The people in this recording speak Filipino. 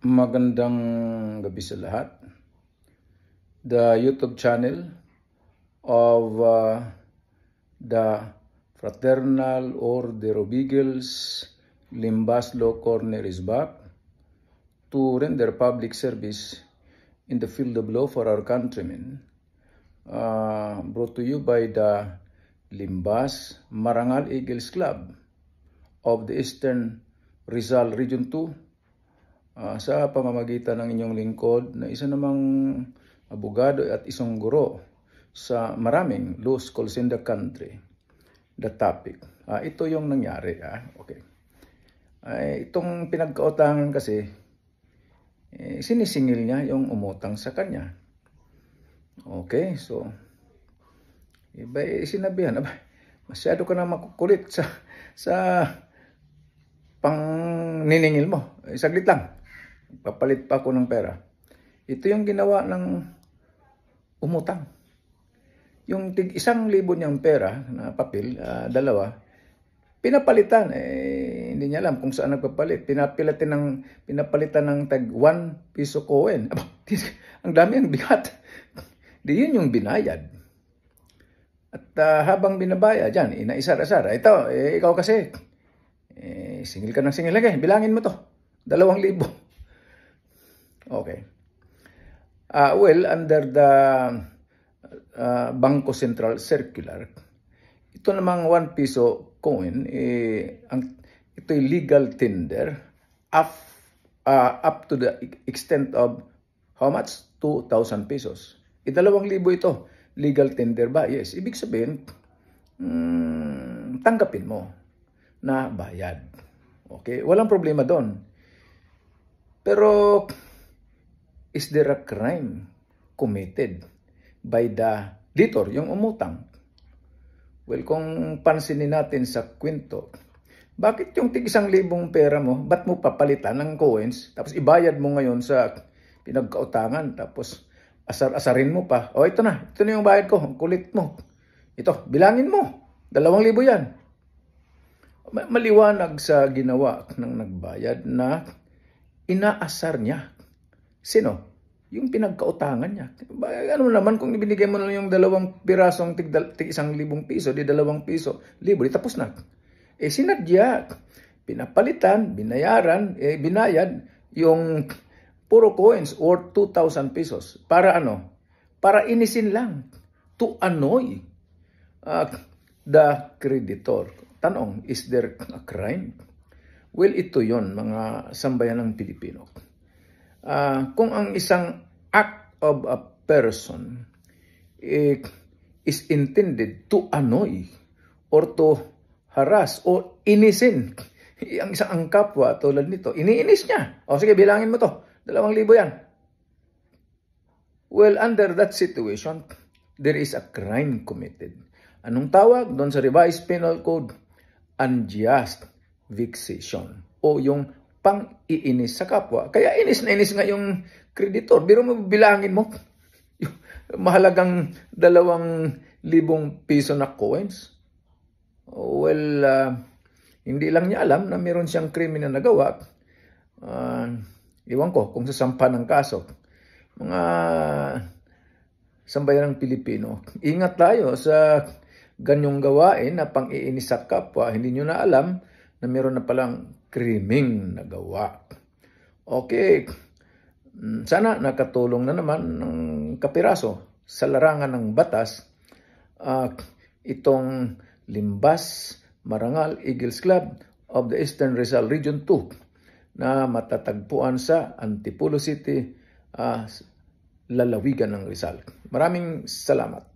Magandang gabi sa lahat. The YouTube channel of the Fraternal Order of Eagles Limbaslo Corner is back to render public service in the field of law for our countrymen. Brought to you by the Limbas Marangal Eagles Club of the Eastern Rizal Region 2, sa pamamagitan ng inyong lingkod na isa namang abogado at isang guro sa maraming law schools in the country. The topic. Ito yung nangyari. Okay. Itong pinagkautangan kasi, sinisingil niya yung umutang sa kanya. Okay, so, sinabihan, masyado ka na makukulit sa pang niningil mo. Saglit lang. Papalit pa ako ng pera. Ito yung ginawa ng umutang. Yung tig-1,000 niyang pera na papel, dalawa, pinapalitan. Hindi niya alam kung saan nagpapalit. Pinapalitan ng tag 1 piso coin. Ang dami ang bigat. Di yun yung binayad. At habang binabaya dyan, inaisar-asar. Ito, ikaw kasi, singil ka ng singil lagi. Bilangin mo to. 2,000. Okay. Well, under the Bangko Sentral Circular, ito namang 1 piso coin, ito'y legal tender up to the extent of how much? 2,000 pesos. 2,000 ito. Legal tender ba? Yes. Ibig sabihin, tanggapin mo na bayad. Okay? Walang problema doon. Pero, is there a crime committed by the debtor, yung umutang? Well, kung pansinin natin sa kwento, bakit yung tig-1,000 pera mo, ba't mo papalitan ng coins, tapos ibayad mo ngayon sa pinagkautangan, tapos asarin mo pa, ito na yung bayad ko, ang kulit mo. Ito, bilangin mo, 2,000 yan. Maliwanag sa ginawa ng nagbayad na inaasar niya. Sino? Yung pinagkautangan niya. Ano naman kung ibinigay mo na yung 2 pirasong tig-1,000 piso, di 2 piso, libo, di tapos na. Sinadya, pinapalitan, binayaran, binayad yung puro coins or 2,000 pesos. Para ano? Para inisin lang. To annoy the creditor. Tanong, is there a crime? Well, ito yon mga sambayan ng Pilipino. Kung ang isang act of a person is intended to annoy or to harass or inisin ang isang kapwa tulad nito, iniinis niya. Sige, bilangin mo to. 2,000 yan. Well, under that situation, there is a crime committed. Anong tawag? Doon sa Revised Penal Code, unjust vexation o yung pang-iinis sa kapwa. Kaya inis na inis nga yung kreditor. Biro mo, bilangin mo. Yung mahalagang 2,000 piso na coins. Well, hindi lang niya alam na meron siyang krimen na nagawa. Iwan ko kung sasampa ng kaso. Mga sambayan ng Pilipino, ingat tayo sa ganyong gawain na pang-iinis sa kapwa. Hindi nyo na alam na meron na palang krimeng nagawa. Okay. Sana nakatulong na naman ng kapiraso sa larangan ng batas itong Limbas Marangal Eagles Club of the Eastern Rizal Region 2 na matatagpuan sa Antipolo City, lalawigan ng Rizal. Maraming salamat.